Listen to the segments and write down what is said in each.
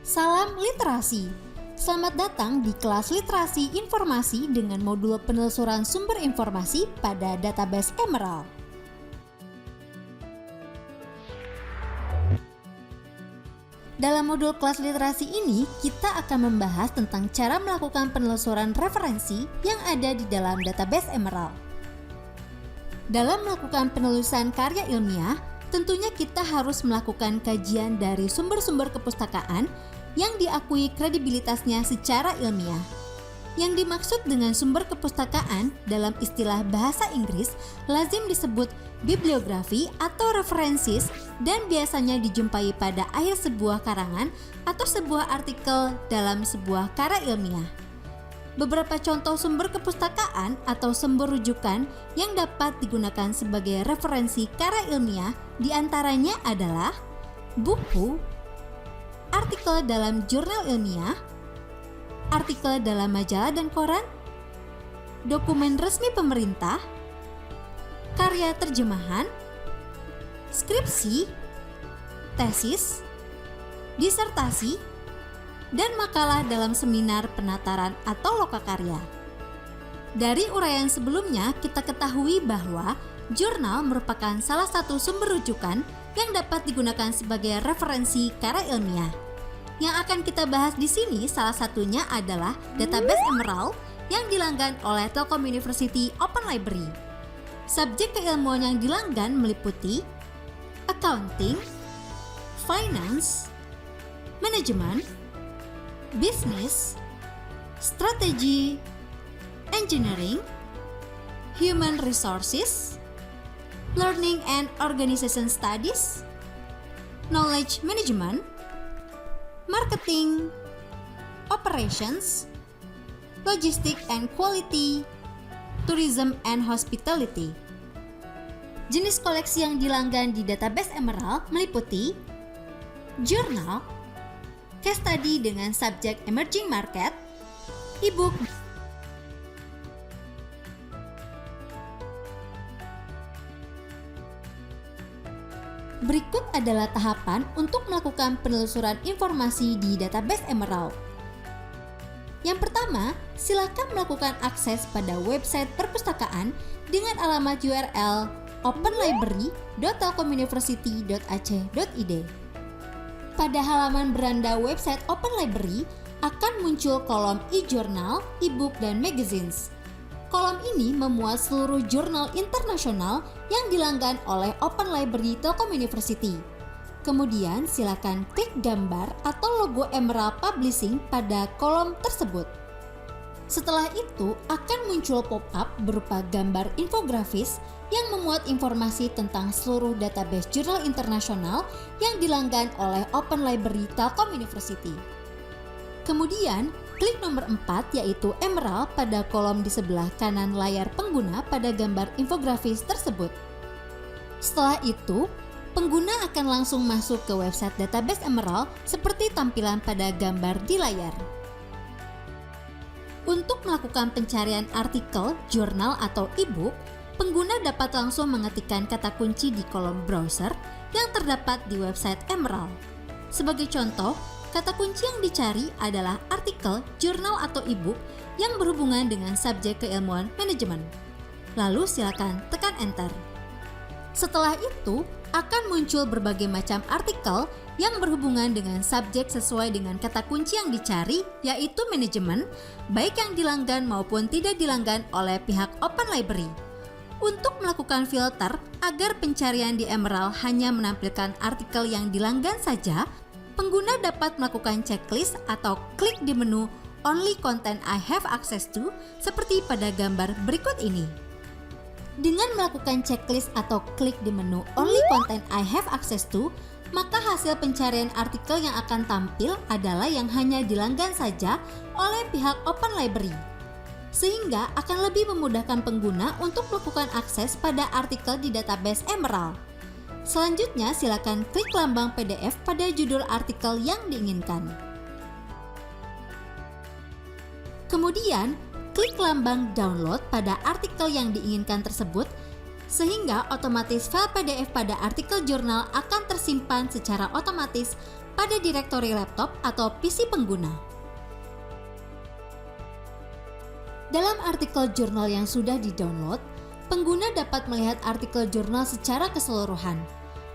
Salam literasi. Selamat datang di kelas literasi informasi dengan modul penelusuran sumber informasi pada database Emerald. Dalam modul kelas literasi ini, kita akan membahas tentang cara melakukan penelusuran referensi yang ada di dalam database Emerald. Dalam melakukan penelusuran karya ilmiah, tentunya kita harus melakukan kajian dari sumber-sumber kepustakaan yang diakui kredibilitasnya secara ilmiah. Yang dimaksud dengan sumber kepustakaan dalam istilah bahasa Inggris lazim disebut bibliografi atau references dan biasanya dijumpai pada akhir sebuah karangan atau sebuah artikel dalam sebuah karya ilmiah. Beberapa contoh sumber kepustakaan atau sumber rujukan yang dapat digunakan sebagai referensi karya ilmiah diantaranya adalah buku, artikel dalam jurnal ilmiah, artikel dalam majalah dan koran, dokumen resmi pemerintah, karya terjemahan, skripsi, tesis, disertasi, dan makalah dalam seminar penataran atau lokakarya. Dari uraian sebelumnya, kita ketahui bahwa jurnal merupakan salah satu sumber rujukan yang dapat digunakan sebagai referensi karya ilmiah. Yang akan kita bahas di sini salah satunya adalah database Emerald yang dilanggan oleh Telkom University Open Library. Subjek keilmuan yang dilanggan meliputi accounting, finance, manajemen, bisnis, strategi, engineering, human resources, learning and organization studies, knowledge management, marketing, operations, logistics and quality, tourism and hospitality. Jenis koleksi yang dilanggan di database Emerald meliputi jurnal, case study dengan subjek emerging market, e-book, berikut adalah tahapan untuk melakukan penelusuran informasi di database Emerald. Yang pertama, silakan melakukan akses pada website perpustakaan dengan alamat URL openlibrary.telkomuniversity.ac.id. Pada halaman beranda website Open Library akan muncul kolom e-journal, e-book, dan magazines. Kolom ini memuat seluruh jurnal internasional yang dilanggan oleh Open Library Telkom University. Kemudian silakan klik gambar atau logo Emerald Publishing pada kolom tersebut. Setelah itu akan muncul pop-up berupa gambar infografis yang memuat informasi tentang seluruh database jurnal internasional yang dilanggan oleh Open Library Telkom University. Kemudian, klik nomor 4 yaitu Emerald pada kolom di sebelah kanan layar pengguna pada gambar infografis tersebut. Setelah itu, pengguna akan langsung masuk ke website database Emerald seperti tampilan pada gambar di layar. Untuk melakukan pencarian artikel, jurnal, atau e-book, pengguna dapat langsung mengetikkan kata kunci di kolom browser yang terdapat di website Emerald. Sebagai contoh, kata kunci yang dicari adalah artikel, jurnal, atau e-book yang berhubungan dengan subjek keilmuan manajemen. Lalu silakan tekan enter. Setelah itu, akan muncul berbagai macam artikel yang berhubungan dengan subjek sesuai dengan kata kunci yang dicari, yaitu manajemen, baik yang dilanggan maupun tidak dilanggan oleh pihak Open Library. Untuk melakukan filter agar pencarian di Emerald hanya menampilkan artikel yang dilanggan saja, pengguna dapat melakukan checklist atau klik di menu Only Content I Have Access To seperti pada gambar berikut ini. Dengan melakukan checklist atau klik di menu Only Content I Have Access To, maka hasil pencarian artikel yang akan tampil adalah yang hanya dilanggan saja oleh pihak Open Library, sehingga akan lebih memudahkan pengguna untuk melakukan akses pada artikel di database Emerald. Selanjutnya, silakan klik lambang PDF pada judul artikel yang diinginkan. Kemudian, klik lambang download pada artikel yang diinginkan tersebut sehingga otomatis file PDF pada artikel jurnal akan tersimpan secara otomatis pada direktori laptop atau PC pengguna. Dalam artikel jurnal yang sudah di-download, pengguna dapat melihat artikel jurnal secara keseluruhan.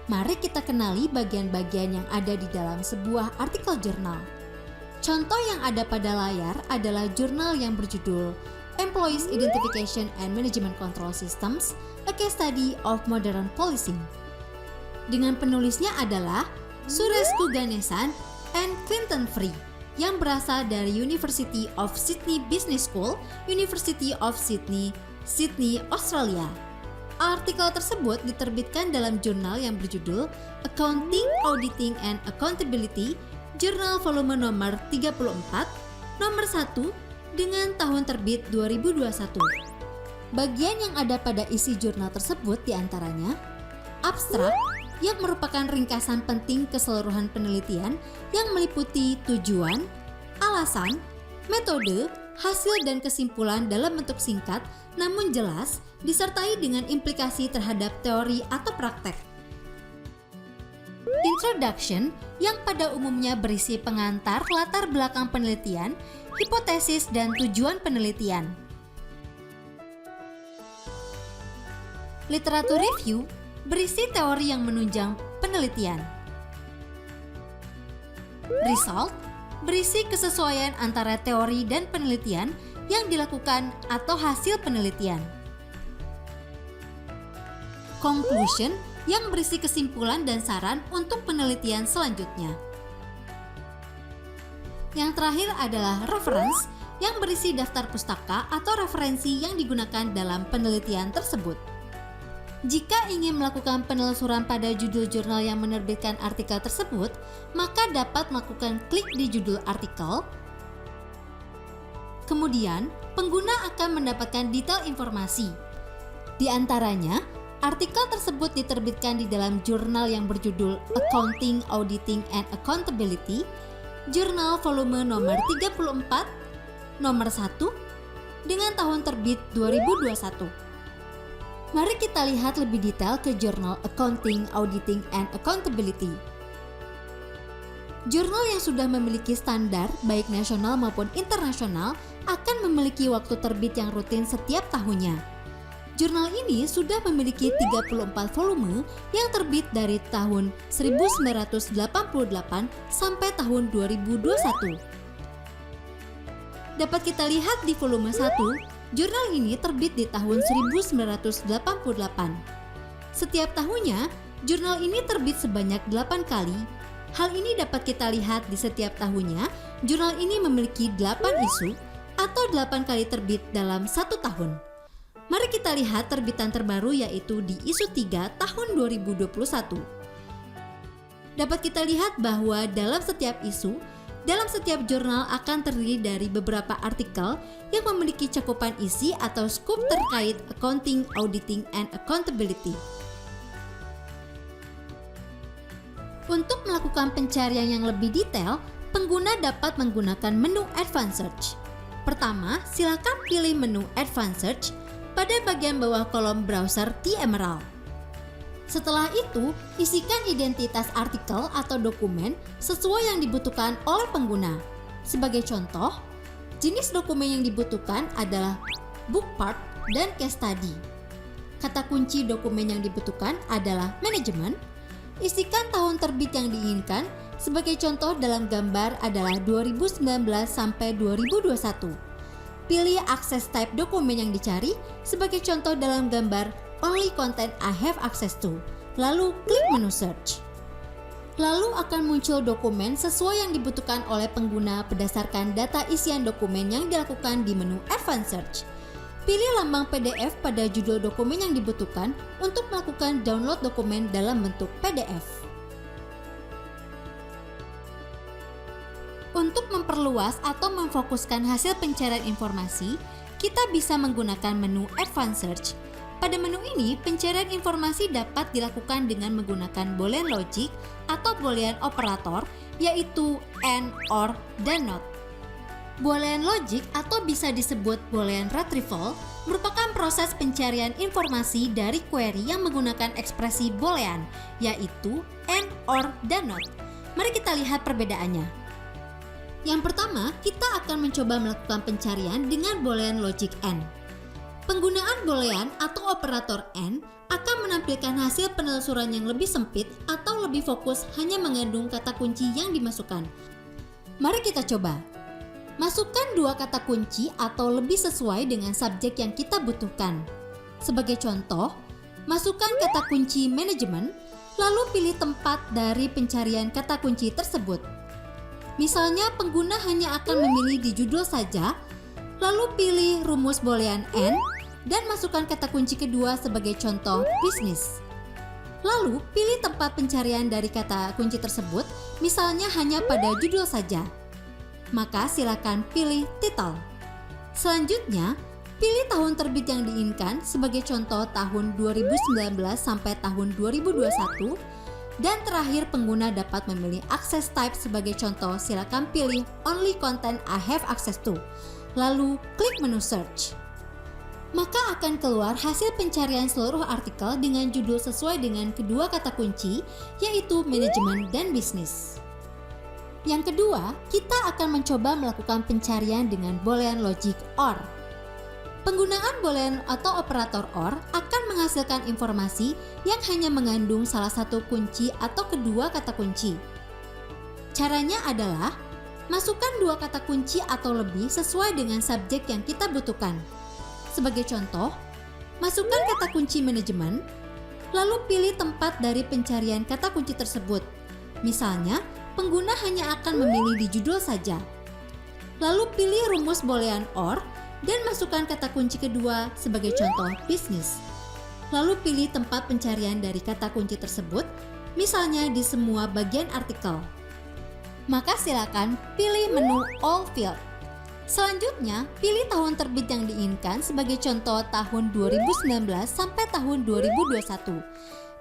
Mari kita kenali bagian-bagian yang ada di dalam sebuah artikel jurnal. Contoh yang ada pada layar adalah jurnal yang berjudul Employees Identification and Management Control Systems, A Case Study of Modern Policing. Dengan penulisnya adalah Suresku Ganesan and Clinton Free yang berasal dari University of Sydney Business School, University of Sydney, Sydney, Australia. Artikel tersebut diterbitkan dalam jurnal yang berjudul Accounting, Auditing, and Accountability, jurnal volume nomor 34, nomor 1, dengan tahun terbit 2021. Bagian yang ada pada isi jurnal tersebut diantaranya abstrak, yang merupakan ringkasan penting keseluruhan penelitian yang meliputi tujuan, alasan, metode, hasil dan kesimpulan dalam bentuk singkat namun jelas, disertai dengan implikasi terhadap teori atau praktek. Introduction, yang pada umumnya berisi pengantar latar belakang penelitian, hipotesis dan tujuan penelitian. Literatur review berisi teori yang menunjang penelitian. Result berisi kesesuaian antara teori dan penelitian yang dilakukan atau hasil penelitian. Conclusion yang berisi kesimpulan dan saran untuk penelitian selanjutnya. Yang terakhir adalah reference yang berisi daftar pustaka atau referensi yang digunakan dalam penelitian tersebut. Jika ingin melakukan penelusuran pada judul jurnal yang menerbitkan artikel tersebut, maka dapat melakukan klik di judul artikel. Kemudian, pengguna akan mendapatkan detail informasi. Di antaranya, artikel tersebut diterbitkan di dalam jurnal yang berjudul Accounting, Auditing, and Accountability, jurnal volume nomor 34, nomor 1, dengan tahun terbit 2021. Mari kita lihat lebih detail ke jurnal Accounting, Auditing, and Accountability. Jurnal yang sudah memiliki standar baik nasional maupun internasional akan memiliki waktu terbit yang rutin setiap tahunnya. Jurnal ini sudah memiliki 34 volume yang terbit dari tahun 1988 sampai tahun 2021. Dapat kita lihat di volume 1, jurnal ini terbit di tahun 1988. Setiap tahunnya, jurnal ini terbit sebanyak 8 kali. Hal ini dapat kita lihat di setiap tahunnya, jurnal ini memiliki 8 isu atau 8 kali terbit dalam 1 tahun. Mari kita lihat terbitan terbaru yaitu di isu 3 tahun 2021. Dapat kita lihat bahwa dalam setiap isu, dalam setiap jurnal akan terdiri dari beberapa artikel yang memiliki cakupan isi atau skup terkait accounting, auditing, and accountability. Untuk melakukan pencarian yang lebih detail, pengguna dapat menggunakan menu Advanced Search. Pertama, silakan pilih menu Advanced Search pada bagian bawah kolom browser T-Emerald. Setelah itu, isikan identitas artikel atau dokumen sesuai yang dibutuhkan oleh pengguna. Sebagai contoh, jenis dokumen yang dibutuhkan adalah book part dan case study. Kata kunci dokumen yang dibutuhkan adalah manajemen. Isikan tahun terbit yang diinginkan. Sebagai contoh dalam gambar adalah 2019 sampai 2021. Pilih akses type dokumen yang dicari. Sebagai contoh dalam gambar Only content I have access to. Lalu klik menu search. Lalu akan muncul dokumen sesuai yang dibutuhkan oleh pengguna berdasarkan data isian dokumen yang dilakukan di menu Advanced Search. Pilih lambang PDF pada judul dokumen yang dibutuhkan untuk melakukan download dokumen dalam bentuk PDF. Untuk memperluas atau memfokuskan hasil pencarian informasi, kita bisa menggunakan menu Advanced Search. Pada menu ini, pencarian informasi dapat dilakukan dengan menggunakan boolean logic atau boolean operator, yaitu AND, OR, dan NOT. Boolean logic atau bisa disebut boolean retrieval merupakan proses pencarian informasi dari query yang menggunakan ekspresi boolean, yaitu and, or, dan not. Mari kita lihat perbedaannya. Yang pertama, kita akan mencoba melakukan pencarian dengan boolean logic AND. Penggunaan boolean atau operator AND akan menampilkan hasil penelusuran yang lebih sempit atau lebih fokus hanya mengandung kata kunci yang dimasukkan. Mari kita coba. Masukkan dua kata kunci atau lebih sesuai dengan subjek yang kita butuhkan. Sebagai contoh, masukkan kata kunci manajemen, lalu pilih tempat dari pencarian kata kunci tersebut. Misalnya pengguna hanya akan memilih di judul saja, lalu pilih rumus boolean AND, dan masukkan kata kunci kedua sebagai contoh bisnis. Lalu pilih tempat pencarian dari kata kunci tersebut, misalnya hanya pada judul saja. Maka silakan pilih title. Selanjutnya, pilih tahun terbit yang diinginkan, sebagai contoh tahun 2019 sampai tahun 2021. Dan terakhir, pengguna dapat memilih access type, sebagai contoh silakan pilih only content I have access to. Lalu klik menu search. Maka akan keluar hasil pencarian seluruh artikel dengan judul sesuai dengan kedua kata kunci, yaitu manajemen dan bisnis. Yang kedua, kita akan mencoba melakukan pencarian dengan boolean logic OR. Penggunaan boolean atau operator OR akan menghasilkan informasi yang hanya mengandung salah satu kunci atau kedua kata kunci. Caranya adalah, masukkan dua kata kunci atau lebih sesuai dengan subjek yang kita butuhkan. Sebagai contoh, masukkan kata kunci manajemen, lalu pilih tempat dari pencarian kata kunci tersebut. Misalnya, pengguna hanya akan memilih di judul saja. Lalu pilih rumus boolean OR dan masukkan kata kunci kedua sebagai contoh bisnis. Lalu pilih tempat pencarian dari kata kunci tersebut, misalnya di semua bagian artikel. Maka silakan pilih menu All Field. Selanjutnya, pilih tahun terbit yang diinginkan, sebagai contoh tahun 2019 sampai tahun 2021.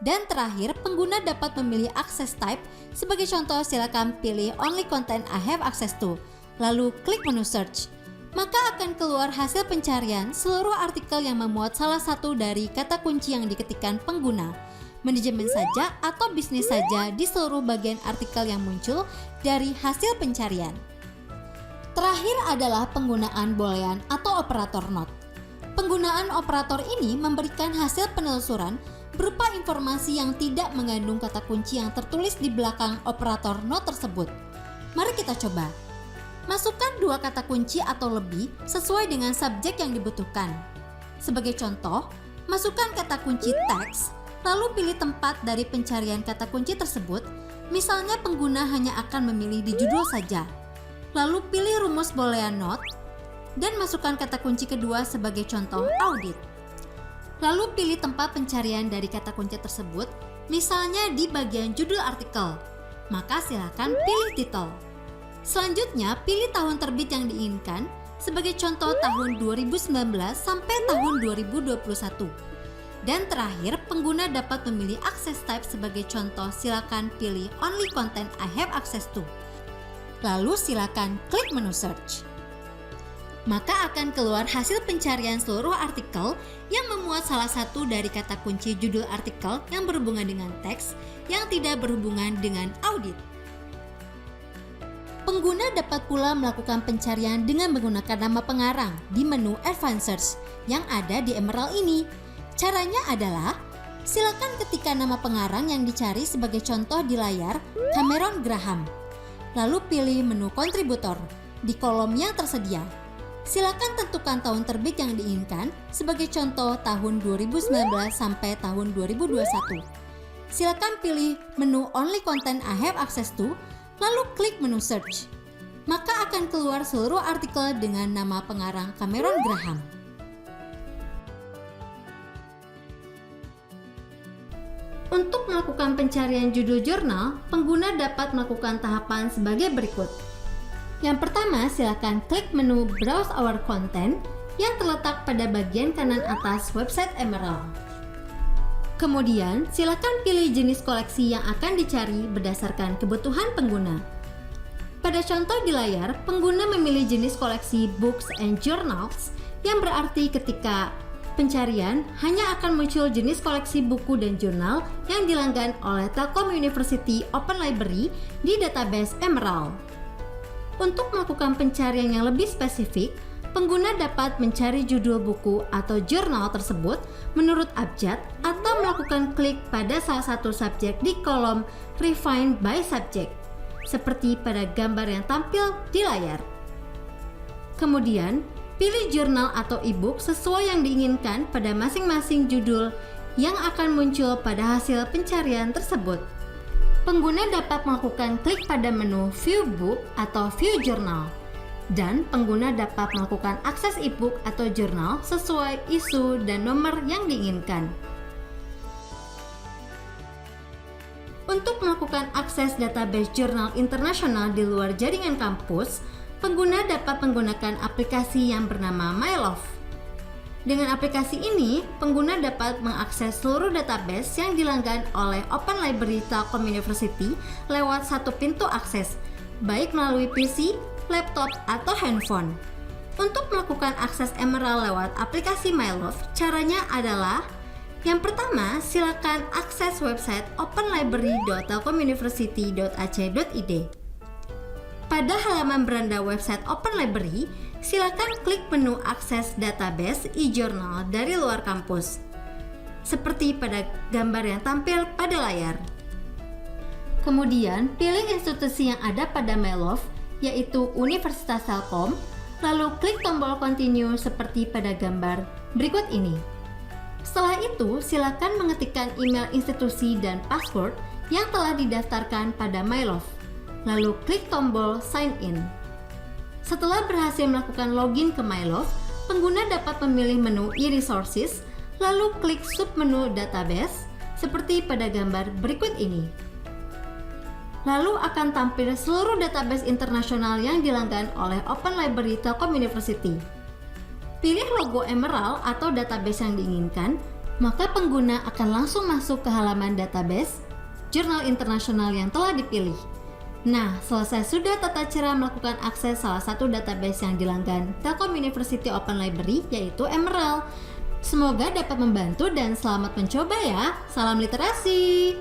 Dan terakhir, pengguna dapat memilih access type, sebagai contoh silakan pilih only content I have access to, lalu klik menu search. Maka akan keluar hasil pencarian seluruh artikel yang memuat salah satu dari kata kunci yang diketikkan pengguna, manajemen saja atau bisnis saja di seluruh bagian artikel yang muncul dari hasil pencarian. Terakhir adalah penggunaan boolean atau operator not. Penggunaan operator ini memberikan hasil penelusuran berupa informasi yang tidak mengandung kata kunci yang tertulis di belakang operator not tersebut. Mari kita coba. Masukkan dua kata kunci atau lebih sesuai dengan subjek yang dibutuhkan. Sebagai contoh, masukkan kata kunci teks, lalu pilih tempat dari pencarian kata kunci tersebut, misalnya pengguna hanya akan memilih di judul saja. Lalu pilih rumus boolean not, dan masukkan kata kunci kedua sebagai contoh audit. Lalu pilih tempat pencarian dari kata kunci tersebut, misalnya di bagian judul artikel. Maka silakan pilih title. Selanjutnya, pilih tahun terbit yang diinginkan, sebagai contoh tahun 2019 sampai tahun 2021. Dan terakhir, pengguna dapat memilih access type, sebagai contoh silakan pilih only content I have access to. Lalu silakan klik menu search. Maka akan keluar hasil pencarian seluruh artikel yang memuat salah satu dari kata kunci judul artikel yang berhubungan dengan teks yang tidak berhubungan dengan audit. Pengguna dapat pula melakukan pencarian dengan menggunakan nama pengarang di menu Advanced Search yang ada di Emerald ini. Caranya adalah, silakan ketikkan nama pengarang yang dicari, sebagai contoh di layar Cameron Graham. Lalu pilih menu kontributor di kolom yang tersedia. Silakan tentukan tahun terbit yang diinginkan, sebagai contoh tahun 2019 sampai tahun 2021. Silakan pilih menu Only Content I Have Access to, lalu klik menu search. Maka akan keluar seluruh artikel dengan nama pengarang Cameron Graham. Untuk melakukan pencarian judul jurnal, pengguna dapat melakukan tahapan sebagai berikut. Yang pertama, silakan klik menu Browse Our Content yang terletak pada bagian kanan atas website Emerald. Kemudian, silakan pilih jenis koleksi yang akan dicari berdasarkan kebutuhan pengguna. Pada contoh di layar, pengguna memilih jenis koleksi Books and Journals yang berarti ketika pencarian hanya akan muncul jenis koleksi buku dan jurnal yang dilanggan oleh Telkom University Open Library di database Emerald. Untuk melakukan pencarian yang lebih spesifik, pengguna dapat mencari judul buku atau jurnal tersebut menurut abjad atau melakukan klik pada salah satu subjek di kolom Refined by Subject, seperti pada gambar yang tampil di layar. Kemudian, pilih jurnal atau e-book sesuai yang diinginkan pada masing-masing judul yang akan muncul pada hasil pencarian tersebut. Pengguna dapat melakukan klik pada menu View Book atau View Journal, dan pengguna dapat melakukan akses e-book atau jurnal sesuai isu dan nomor yang diinginkan. Untuk melakukan akses database jurnal internasional di luar jaringan kampus, pengguna dapat menggunakan aplikasi yang bernama MyLove. Dengan aplikasi ini, pengguna dapat mengakses seluruh database yang dilanggan oleh Open Library Telkom University lewat satu pintu akses, baik melalui PC, laptop, atau handphone. Untuk melakukan akses Emerald lewat aplikasi MyLove, caranya adalah: yang pertama, silakan akses website openlibrary.telkomuniversity.ac.id. Pada halaman beranda website Open Library, silakan klik menu akses database e-journal dari luar kampus, seperti pada gambar yang tampil pada layar. Kemudian, pilih institusi yang ada pada MyLove, yaitu Universitas Telkom, lalu klik tombol continue seperti pada gambar berikut ini. Setelah itu, silakan mengetikkan email institusi dan password yang telah didaftarkan pada MyLove, lalu klik tombol sign in. Setelah berhasil melakukan login ke MyLove, pengguna dapat memilih menu e-resources, lalu klik submenu database seperti pada gambar berikut ini. Lalu akan tampil seluruh database internasional yang dilanggan oleh Open Library Telkom University. Pilih logo Emerald atau database yang diinginkan, maka pengguna akan langsung masuk ke halaman database jurnal internasional yang telah dipilih. Nah, selesai sudah tata cara melakukan akses salah satu database yang dilanggan Telkom University Open Library, yaitu Emerald. Semoga dapat membantu dan selamat mencoba ya. Salam literasi!